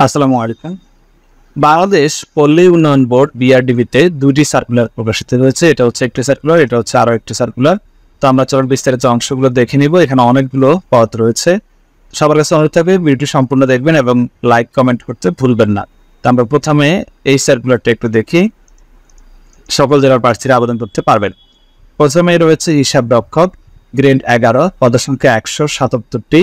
আসসালামু আলাইকুম। বাংলাদেশ পল্লী উন্নয়ন বোর্ড বিআরডিবিতে দুটি সার্কুলার প্রকাশিত হয়েছে। এটা হচ্ছে একটি সার্কুলার, এটা হচ্ছে আরও একটি সার্কুলার। তো আমরা চলুন বিস্তারিত অংশগুলো দেখে নিব। এখানে অনেকগুলো পদ রয়েছে। সবার কাছে অনুরোধ থাকবে ভিডিওটি সম্পূর্ণ দেখবেন এবং লাইক কমেন্ট করতে ভুলবেন না। তো আমরা প্রথমে এই সার্কুলারটা একটু দেখি। সকল জেলার প্রার্থীরা আবেদন করতে পারবেন। প্রথমে রয়েছে হিসাব রক্ষক, গ্রেড 11, পদসংখ্যা 177টি,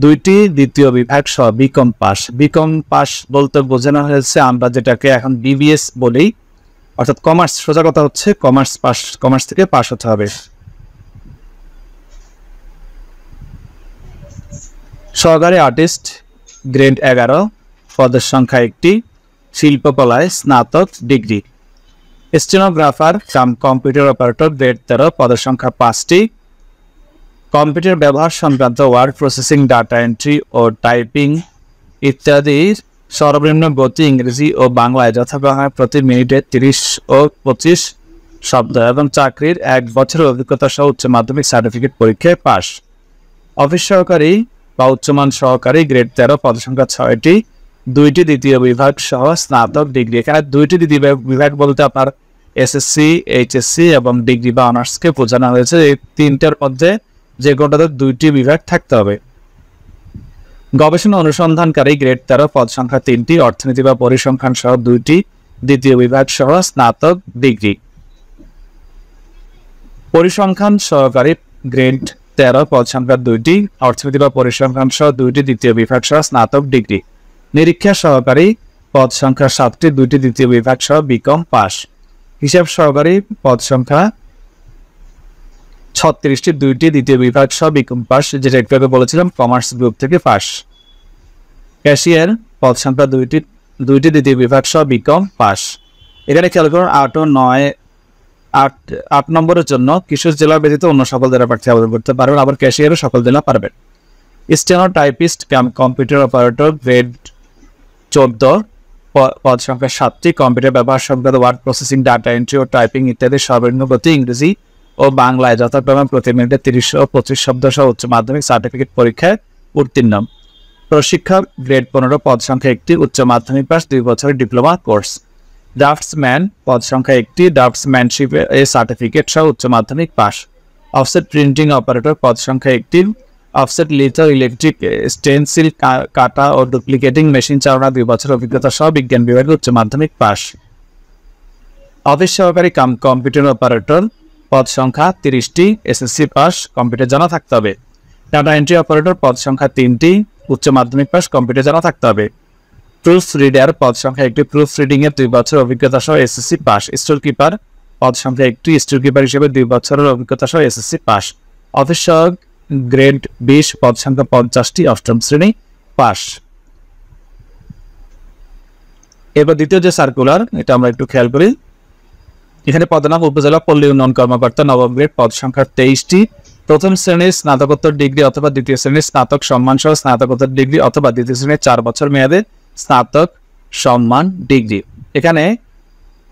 দুইটি দ্বিতীয় বিভাগ সহ বিকম পাস। বিকম পাস বলতে বোঝানো হয়েছে আমরা যেটাকে এখন বিবিএস বলি, অর্থাৎ কমার্স। সোজা কথা হচ্ছে কমার্স থেকে পাস হতে হবে। সহকারী আর্টিস্ট, গ্রেড 11, পদের সংখ্যা 1টি, শিল্পকলায় স্নাতক degree. Stenographer cum computer operator, grade 13, পদের সংখ্যা 5টি, কম্পিউটার ব্যবহার সংক্রান্ত ওয়ার্ড প্রসেসিং, ডাটা এন্ট্রি ও টাইপিং ইত্যাদির সর্বনিম্ন গতি ইংরেজি ও বাংলায় যথাক্রমে প্রতি মিনিটে 30 ও 25 শব্দ এবং চাকরির 1 বছরের অভিজ্ঞতা সহ উচ্চ মাধ্যমিক সার্টিফিকেট পরীক্ষায় পাস। অফিস সহকারী বা উচ্চমান সহকারী, গ্রেড 13, পদসংখ্যা 6টি, দুইটি দ্বিতীয় বিভাগ সহ স্নাতক ডিগ্রি। এখানে দুইটি দ্বিতীয় বিভাগ বলতে আপনার এসএসসি, এইচএসসি এবং ডিগ্রি বা অনার্সকে বোঝানো হয়েছে। এই তিনটার মধ্যে যে কোনটাতে দুইটি বিভাগ থাকতে হবে। গবেষণা অনুসন্ধানকারী, গ্রেড 13, পদ সংখ্যা 3টি, অর্থনীতি বা পরিসংখ্যান সহ দুইটি দ্বিতীয় বিভাগ সহ স্নাতক ডিগ্রি। পরিসংখ্যান সহকারী, গ্রেড 13, পদ সংখ্যা 2টি, অর্থনীতি বা পরিসংখ্যান সহ দুইটি দ্বিতীয় বিভাগ সহ স্নাতক ডিগ্রি। নিরীক্ষা সহকারী, পদ সংখ্যা 7টি, দুইটি দ্বিতীয় বিভাগ সহ বিকম পাস। হিসাব সহকারী, পদ সংখ্যা 36টি, দুইটি দ্বিতীয় বিভাগ সহ বিকম পাস, যেটা একটু আগে বলেছিলাম কমার্স গ্রুপ থেকে পাস। ক্যাশিয়ার, পদ সংখ্যা 2টি, দুইটি দ্বিতীয় বিভাগ সহ বিকম পাস। এখানে খেয়াল করুন 8 ও 9, 8 নম্বরের জন্য কিশোর জেলা ব্যতীত অন্য সকল জেলা প্রার্থী আবেদন করতে পারবেন। আবার ক্যাশিয়ারও সকল জেলা পারবেন। Steno typist cum computer operator, grade 14, পদ সংখ্যা 7টি, কম্পিউটার ব্যবহার সংক্রান্ত ওয়ার্ড প্রসেসিং, ডাটা এন্ট্রি ও টাইপিং ইত্যাদি সর্বনিম্ন গতি ইংরেজি ও বাংলায় যথাক্রমে প্রতি মিনিটে 30 ও 25 শব্দ সহ উচ্চ মাধ্যমিক সার্টিফিকেট পরীক্ষায় উত্তীর্ণ। প্রশিক্ষক, গ্রেড 15, পদ সংখ্যা 1টি, উচ্চ মাধ্যমিক পাস, 2 বছরের ডিপ্লোমা কোর্স। ড্রাফটসম্যান, পদ সংখ্যা 1টি, ড্রাফটসম্যানশিপ এ সার্টিফিকেট সহ উচ্চ মাধ্যমিক পাস। অফসেট প্রিন্টিং অপারেটর, পদ সংখ্যা 1টি, অফসেট লিথো ইলেকট্রিক স্টেনসিল কাটা ও ডুপ্লিকেটিং মেশিন চালনা 2 বছরের অভিজ্ঞতা সহ বিজ্ঞান বিভাগে উচ্চ মাধ্যমিক পাস। অফিস সহকারী কাম কম্পিউটার অপারেটর, পদ সংখ্যা 30টি, এসএসসি পাস, কম্পিউটার জানা থাকতে হবে। ডাটা এন্ট্রি অপারেটর, পদ সংখ্যা 3টি, উচ্চ মাধ্যমিক পাস, কম্পিউটার জানা থাকতে হবে। প্রুফ রিডার, পদ সংখ্যা 1টি, প্রুফ রিডিং এর 2 বছরের অভিজ্ঞতা সহ এসএসসি পাস। স্টোর কিপার, পদ সংখ্যা 1টি, স্টোর কিপার হিসেবে 2 বছরের অভিজ্ঞতা সহ এসএসসি পাস। অফিস সহক, গ্রেড 20, পদ সংখ্যা 50টি, 8ম শ্রেণী পাস। এবার দ্বিতীয় যে সার্কুলার, এটা আমরা একটু খেয়াল করি। এখানে পদনাম উপজেলা পল্লী উন্নয়ন কর্মকর্তা, নবম গ্রেড, পদ সংখ্যা 23টি, প্রথম শ্রেণীর স্নাতকোত্তর ডিগ্রি অথবা দ্বিতীয় শ্রেণীর স্নাতক সম্মান সহ স্নাতকোত্তর ডিগ্রি অথবা দ্বিতীয় শ্রেণীর 4 বছর মেয়াদে স্নাতক সম্মান ডিগ্রি। এখানে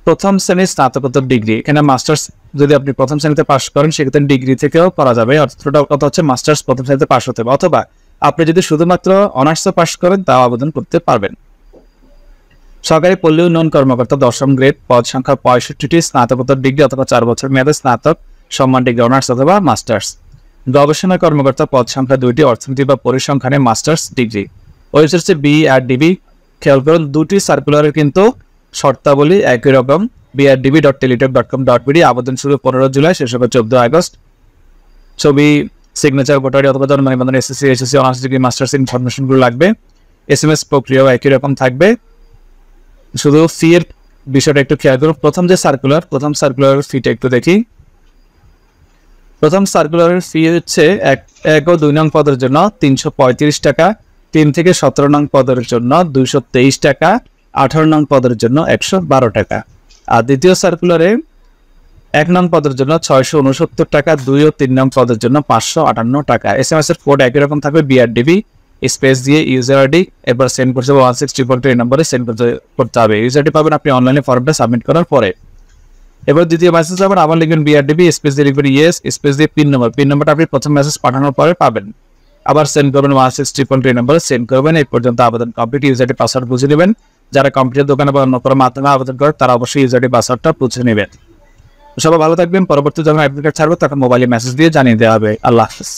প্রথম শ্রেণীর স্নাতকোত্তর ডিগ্রি, এখানে মাস্টার্স যদি আপনি প্রথম শ্রেণীতে পাস করেন সেক্ষেত্রে ডিগ্রি থেকেও করা যাবে। অর্থটা কথা হচ্ছে মাস্টার্স প্রথম শ্রেণীতে পাস হতে হবে, অথবা আপনি যদি শুধুমাত্র অনার্সে পাস করেন তাও আবেদন করতে পারবেন। সরকারি পল্লী উন্নয়ন কর্মকর্তা, 10ম গ্রেড, পদ সংখ্যা 65টি, স্নাতকোত্তর ডিগ্রি অথবা 4 বছর মেয়াদে স্নাতক সম্মান ডিগ্রি, অনার্স অথবা মাস্টার্স। গবেষণা কর্মকর্তা, পদ সংখ্যা 2টি, অর্থনীতি বা পরিসংখ্যানে মাস্টার্স ডিগ্রি। ওয়েবসাইট হচ্ছে বিআরডিবি। খেয়াল করুন দুটি সার্কুলারের কিন্তু শর্তাবলী একই রকম। brdb.teletalk.com.bd। আবেদন শুরু 15 জুলাই, শেষ হবে 14 আগস্ট। ছবি, সিগনেচার, ভোটার অথবা জন্ম নিবন্ধন, SSC, HSC, honours degree, masters ইনফরমেশনগুলো লাগবে। এসএমএস প্রক্রিয়াও একই রকম থাকবে। শুধু ফি এর বিষয়টা একটু খেয়াল করুন। প্রথম সার্কুলারের ফিটা একটু দেখি। প্রথম সার্কুলারের ফি হচ্ছে 1 ও 2 নং পদের জন্য 335 টাকা, 3 থেকে 17 নং পদের জন্য 223 টাকা, 18 নং পদের জন্য 112 টাকা। আর দ্বিতীয় সার্কুলারে 1 নং পদের জন্য 669 টাকা, 2 ও 3 নং পদের জন্য 558 টাকা। এসএমএস এর কোড একই রকম থাকবে, বিআরডিবি স্পেস দিয়ে ইউজার আইডি, এরপর সেন্ড করতে হবে 16342 নম্বরে সেন্ড করতে হবে। ইউজার আইডি পাবেন আপনি অনলাইনে ফর্মটা সাবমিট করার পরে। এবার দ্বিতীয় মেসেজ পাবেন, আবার লিখবেন বিআরডিবি স্পেস দিয়ে লিখবেন ইয়েস স্পেস দিয়ে পিন নম্বরটা আপনি প্রথম মেসেজ পাঠানোর পরে পাবেন। আবার সেন্ড করবেন 163 নম্বরে সেন্ড করবেন। এই পর্যন্ত আবেদন কমপ্লিট। ইউজার আইডি পাসওয়ার্ড বুঝে নেবেন। যারা কম্পিউটার দোকানে বা অন্য কোনো মাধ্যমে আবেদন করে তারা অবশ্যই ইউজার আইডি পাসওয়ার্ডটা বুঝে নেবেন। সবাই ভালো থাকবেন। পরবর্তী যখন অ্যাডমিট কার্ড ছাড়বো তখন মোবাইলে মেসেজ দিয়ে জানিয়ে দেওয়া হবে। আল্লাহ হাফেজ।